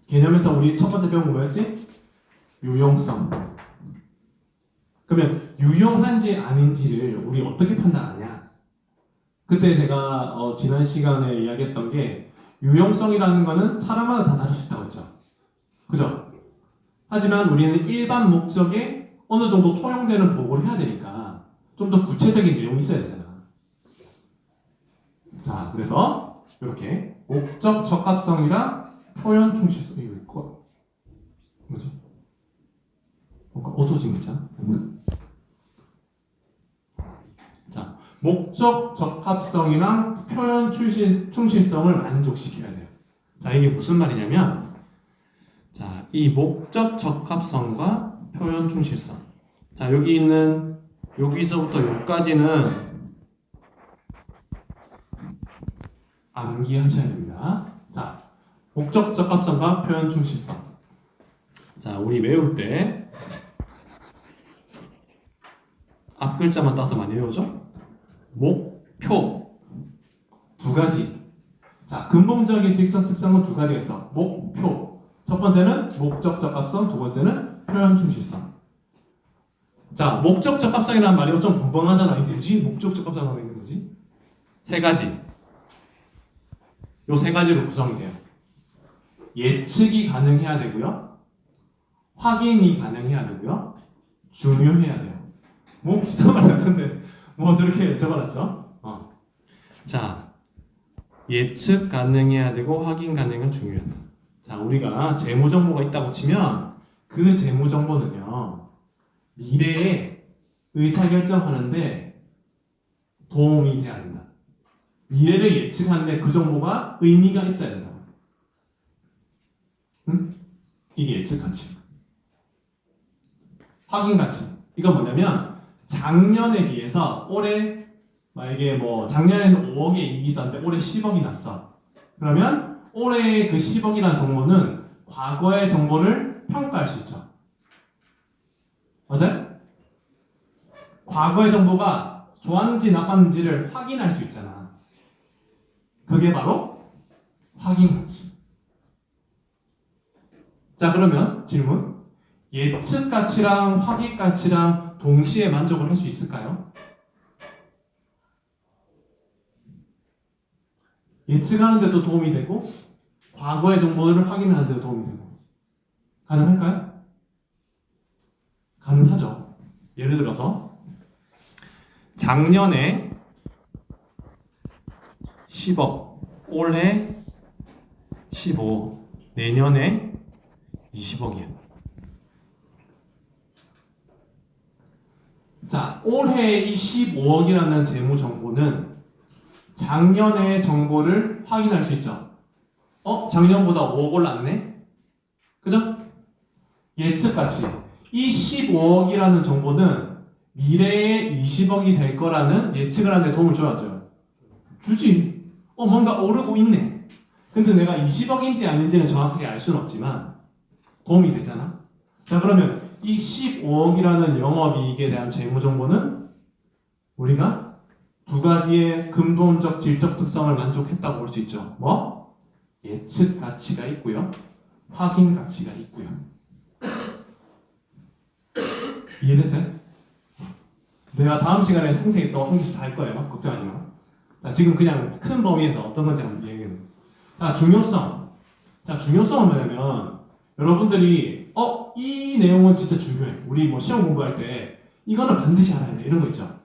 개념에서 우리 첫 번째 배운 거 뭐였지? 유용성. 그러면 유용한지 아닌지를 우리 어떻게 판단하냐? 그때 제가 지난 시간에 이야기했던 게 유용성이라는 거는 사람마다 다 다를 수 있다고 했죠. 그죠? 하지만 우리는 일반 목적에 어느 정도 통용되는 보고를 해야 되니까 좀 더 구체적인 내용이 있어야 되잖아. 자, 그래서 이렇게 목적 적합성이랑 표현 충실성. 이거 뭐지? 뭔가 어두워진 거 있잖아. 자, 목적 적합성이랑 표현 충실성을 만족시켜야 돼요. 자, 이게 무슨 말이냐면, 자, 이 목적 적합성과 표현 충실성. 자, 여기 있는 여기서부터 여기까지는 암기하셔야 됩니다. 자, 목적 적합성과 표현 충실성. 자, 우리 외울 때 앞 글자만 따서 많이 외우죠? 목표 두 가지. 자, 근본적인 직접 특성은 두 가지가 있어. 목표. 첫 번째는 목적 적합성, 두 번째는 표현 충실성. 자, 목적 적합성이라는 말이 좀 벙벙하잖아. 이게 뭐지? 목적 적합성하고 있는 거지? 세 가지. 요 세 가지로 구성이 돼요. 예측이 가능해야 되고요. 확인이 가능해야 되고요. 중요해야 돼요. 뭐 비슷한 말 같은데 뭐 저렇게 적어놨죠? 자, 예측 가능해야 되고 확인 가능해야 중요하다. 자, 우리가 재무 정보가 있다고 치면 그 재무 정보는요 미래에 의사결정하는데 도움이 돼야 된다. 미래를 예측하는데 그 정보가 의미가 있어야 된다. 이게 예측 가치. 확인 가치. 이건 뭐냐면 작년에 비해서 올해 만약에 뭐 작년에는 5억의 이익이 있었는데 올해 10억이 났어. 그러면 올해 그 10억이라는 정보는 과거의 정보를 평가할 수 있죠. 맞아요? 과거의 정보가 좋았는지 나빴는지를 확인할 수 있잖아. 그게 바로 확인 가치. 자, 그러면 질문. 예측 가치랑 확인 가치랑 동시에 만족을 할 수 있을까요? 예측하는 데도 도움이 되고 과거의 정보를 확인하는 데도 도움이 되고 가능할까요? 가능하죠. 예를 들어서 작년에 10억, 올해 15, 내년에 20억이야. 자, 올해 이 15억이라는 재무 정보는 작년의 정보를 확인할 수 있죠. 작년보다 5억 올랐네? 그죠? 예측가치. 이 15억이라는 정보는 미래에 20억이 될 거라는 예측을 하는 데 도움을 줘야죠. 주지. 뭔가 오르고 있네. 근데 내가 20억인지 아닌지는 정확하게 알 수는 없지만 도움이 되잖아. 자, 그러면 이 15억이라는 영업이익에 대한 재무 정보는 우리가 두 가지의 근본적 질적 특성을 만족했다고 볼 수 있죠. 뭐? 예측 가치가 있고요. 확인 가치가 있고요. 이해됐어요? 내가 다음 시간에 상세히 또 한 개씩 다 할 거예요. 걱정하지 마. 자, 지금 그냥 큰 범위에서 어떤 건지 한번 얘기해. 자, 중요성. 자, 중요성은 뭐냐면 여러분들이 이 내용은 진짜 중요해. 우리 뭐 시험 공부할 때 이거는 반드시 알아야 돼. 이런 거 있죠.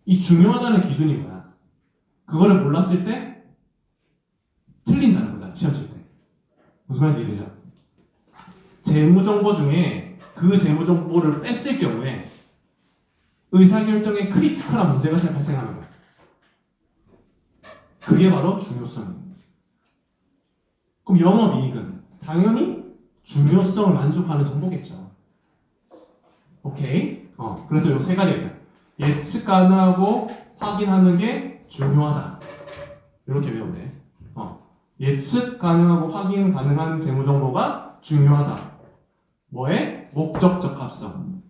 이 중요하다는 기준이 뭐야? 그거를 몰랐을 때 틀린다는 거잖아. 시험 칠 때. 무슨 말인지 이해되죠? 재무정보 중에 그 재무정보를 뺐을 경우에 의사결정에 크리티컬한 문제가 발생하는 거야. 그게 바로 중요성입니다. 그럼 영업이익은 당연히 중요성을 만족하는 정보겠죠. 오케이? 그래서 이 세 가지가 있어요. 예측 가능하고 확인하는 게 중요하다. 이렇게 외우면 돼. 예측 가능하고 확인 가능한 재무 정보가 중요하다. 뭐에? 목적 적합성.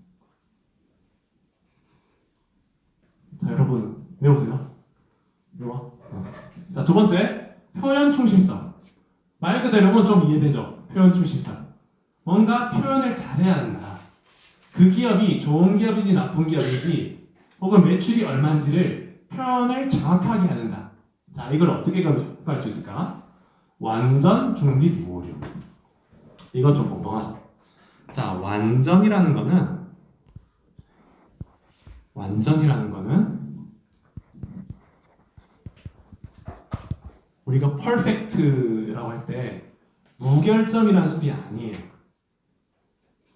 자, 여러분 외우세요. 외워. 자, 두 번째 표현 충실성. 말 그대로는 좀 이해되죠? 표현 충실성. 뭔가 표현을 잘해야 한다. 그 기업이 좋은 기업인지 나쁜 기업인지 혹은 매출이 얼마인지를 표현을 정확하게 해야 된다. 자, 이걸 어떻게 평가할 수 있을까? 완전, 중립, 무오류. 이건 좀 멍멍하죠. 자, 완전이라는 거는 우리가 퍼펙트라고 할 때 무결점이라는 소리 아니에요.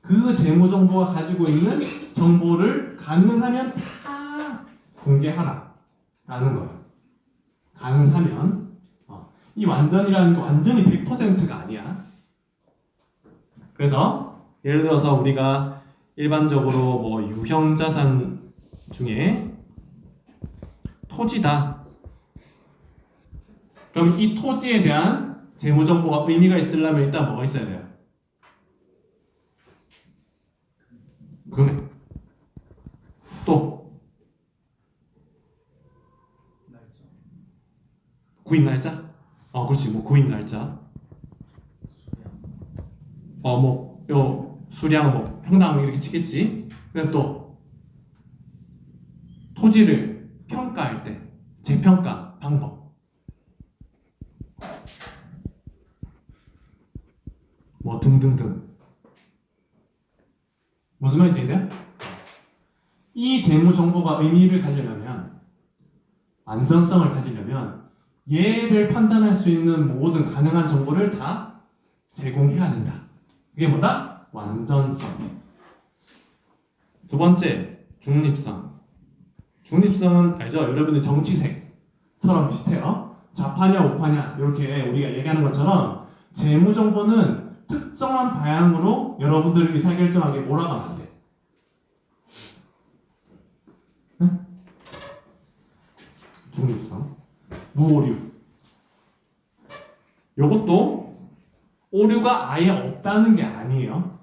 그 재무 정보가 가지고 있는 정보를 가능하면 다 공개하라 라는 거예요. 가능하면. 이 완전이라는 게 완전히 100%가 아니야. 그래서 예를 들어서 우리가 일반적으로 뭐 유형자산 중에 토지다. 그럼 이 토지에 대한 재무 정보가 의미가 있으려면 일단 뭐가 있어야 돼요? 금액. 또 구입 날짜? 그렇지. 뭐 구입 날짜. 요 수량 뭐 평당 이렇게 치겠지. 그다음 또 토지를 평가할 때 재평가 방법. 뭐 등등등. 무슨 말인지 이해돼요? 이 재무 정보가 의미를 가지려면 안전성을 가지려면 얘를 판단할 수 있는 모든 가능한 정보를 다 제공해야 된다. 그게 뭐다? 완전성. 두 번째, 중립성. 중립성은 알죠? 여러분들 정치색처럼 비슷해요. 좌파냐 우파냐 이렇게 우리가 얘기하는 것처럼 재무 정보는 특정한 방향으로 여러분들 의사결정하게 몰아가면 안 돼. 응? 중립성. 무오류. 요것도 오류가 아예 없다는 게 아니에요.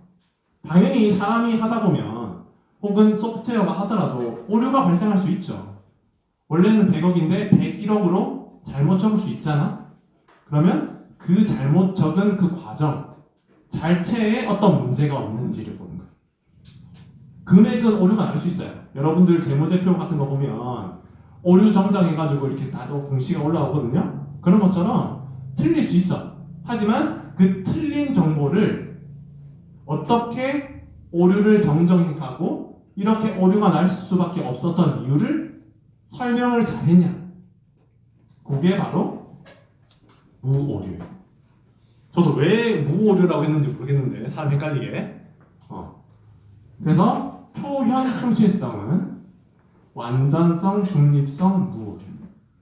당연히 사람이 하다 보면 혹은 소프트웨어가 하더라도 오류가 발생할 수 있죠. 원래는 100억인데 101억으로 잘못 적을 수 있잖아. 그러면 그 잘못 적은 그 과정 자체에 어떤 문제가 없는지를 보는 거예요. 금액은 오류가 날 수 있어요. 여러분들 재무제표 같은 거 보면 오류 정정해가지고 이렇게 다 공시가 올라오거든요. 그런 것처럼 틀릴 수 있어. 하지만 그 틀린 정보를 어떻게 오류를 정정해가고 이렇게 오류가 날 수밖에 없었던 이유를 설명을 잘했냐. 그게 바로 무오류예요. 저도 왜 무오류라고 했는지 모르겠는데 사람 헷갈리게. 그래서 표현 충실성은 완전성, 중립성, 무오류.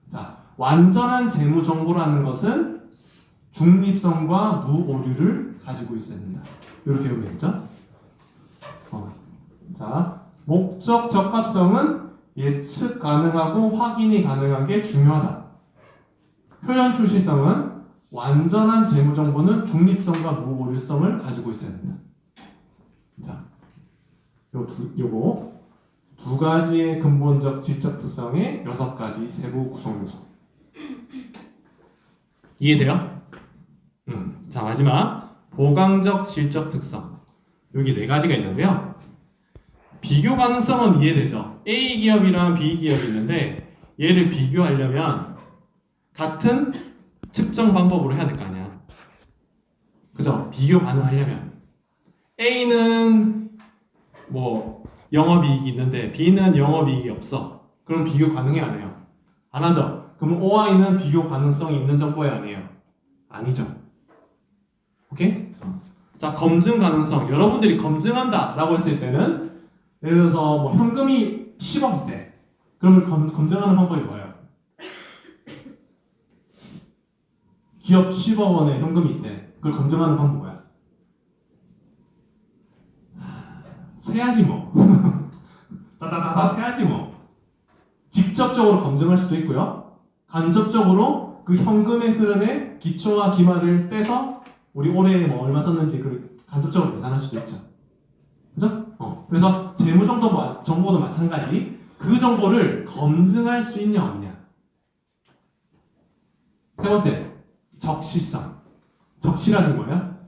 자, 완전한 재무 정보라는 것은 중립성과 무오류를 가지고 있어야 된다. 이렇게 보겠죠? 자, 목적 적합성은 예측 가능하고 확인이 가능한 게 중요하다. 표현 출시성은 완전한 재무 정보는 중립성과 무오류성을 가지고 있어야 된다. 자, 요거 두 가지의 근본적 질적 특성의 6가지 세부 구성 요소. 이해돼요? 자, 마지막 보강적 질적 특성. 여기 4가지가 있는데요. 비교 가능성은 이해되죠? A 기업이랑 B 기업이 있는데 얘를 비교하려면 같은 측정 방법으로 해야 될 거 아니야. 그죠? 비교 가능하려면 A는 뭐 영업이익이 있는데 B는 영업이익이 없어. 그럼 비교 가능해 안 해요? 안 하죠? 그럼 OI는 비교 가능성이 있는 정보예요 안 해요? 아니죠. 오케이? 자, 검증 가능성. 여러분들이 검증한다 라고 했을 때는 예를 들어서 뭐 현금이 10억 있대. 그러면 검증하는 방법이 뭐예요? 기업 10억 원의 현금이 있대. 그걸 검증하는 방법 뭐야? 세야지 뭐. 다다다다 세야지 뭐. 직접적으로 검증할 수도 있고요. 간접적으로 그 현금의 흐름에 기초와 기말을 빼서 우리 올해 뭐 얼마 썼는지 그 간접적으로 계산할 수도 있죠. 그죠? 그래서 재무 정보도 마찬가지. 그 정보를 검증할 수 있냐 없냐. 세 번째, 적시성. 적시라는 거야?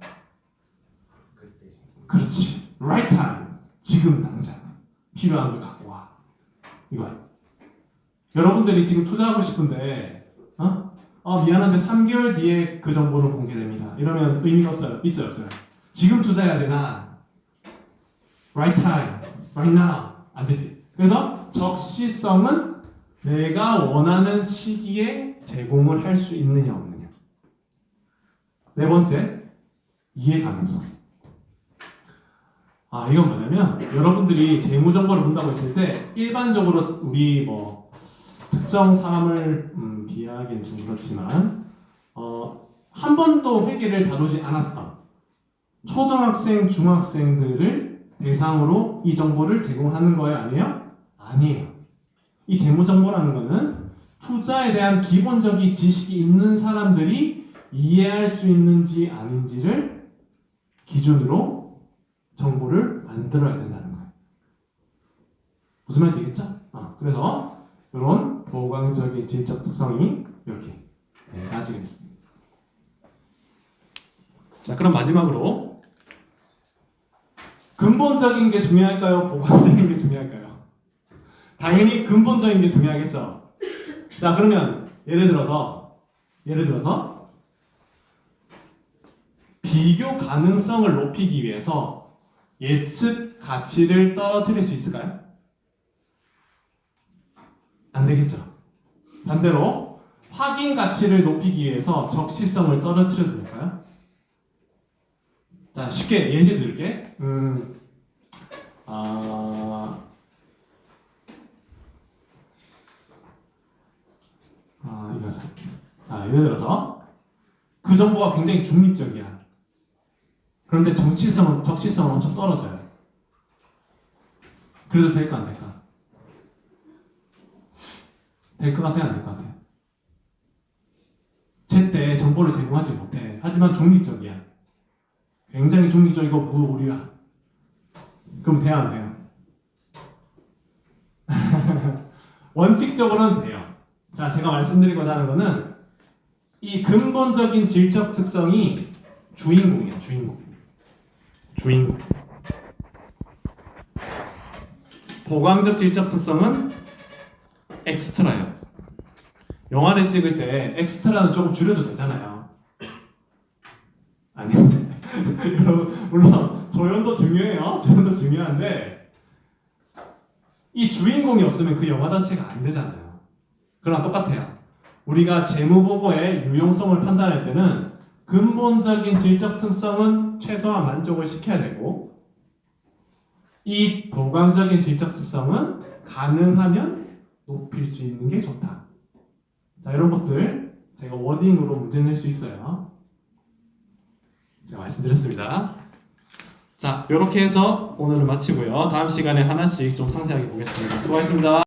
그렇지. right time. 지금 당장 필요한 걸 갖고 와. 이거야. 여러분들이 지금 투자하고 싶은데 미안한데 3개월 뒤에 그 정보는 공개됩니다. 이러면 의미가 없어요. 있어요, 없어요? 지금 투자해야 되나? right time, right now. 안 되지. 그래서 적시성은 내가 원하는 시기에 제공을 할 수 있느냐 없느냐. 네 번째, 이해 가능성. 이건 뭐냐면 여러분들이 재무 정보를 본다고 했을 때 일반적으로 우리 뭐 특정 사람을 비하하기는 좀 그렇지만 한 번도 회계를 다루지 않았던 초등학생, 중학생들을 대상으로 이 정보를 제공하는 거예요? 아니에요? 아니에요. 이 재무 정보라는 거는 투자에 대한 기본적인 지식이 있는 사람들이 이해할 수 있는지 아닌지를 기준으로 정보를 만들어야 된다는 거예요. 무슨 말인지 알겠죠? 그래서 이런 보강적인 질적 특성이 이렇게 4가지가 있습니다. 자, 그럼 마지막으로 근본적인 게 중요할까요? 보강적인 게 중요할까요? 당연히 근본적인 게 중요하겠죠. 자, 그러면 예를 들어서 비교 가능성을 높이기 위해서 예측 가치를 떨어뜨릴 수 있을까요? 안 되겠죠. 반대로 확인 가치를 높이기 위해서 적시성을 떨어뜨려도 될까요? 자, 쉽게 예시 드릴게. 이거죠. 자, 예를 들어서 그 정보가 굉장히 중립적이야. 그런데 적시성은 엄청 떨어져요. 그래도 될까 안 될까? 될 것 같아 안 될 것 같아? 제때 정보를 제공하지 못해. 하지만 중립적이야. 굉장히 중립적이고 무오류야. 그럼 돼요, 안 돼요? 원칙적으로는 돼요. 자, 제가 말씀드리고자 하는 거는 이 근본적인 질적 특성이 주인공이에요. 주인공. 보강적 질적 특성은 엑스트라예요. 영화를 찍을 때 엑스트라는 조금 줄여도 되잖아요. 아니, 여러분 물론 조연도 중요해요. 조연도 중요한데 이 주인공이 없으면 그 영화 자체가 안 되잖아요. 그랑 똑같아요. 우리가 재무보고의 유용성을 판단할 때는 근본적인 질적 특성은 최소한 만족을 시켜야 되고 이 보강적인 질적 특성은 가능하면 높일 수 있는 게 좋다. 자, 이런 것들 제가 워딩으로 문제 낼 수 있어요. 제가 말씀드렸습니다. 자, 이렇게 해서 오늘은 마치고요. 다음 시간에 하나씩 좀 상세하게 보겠습니다. 수고하셨습니다.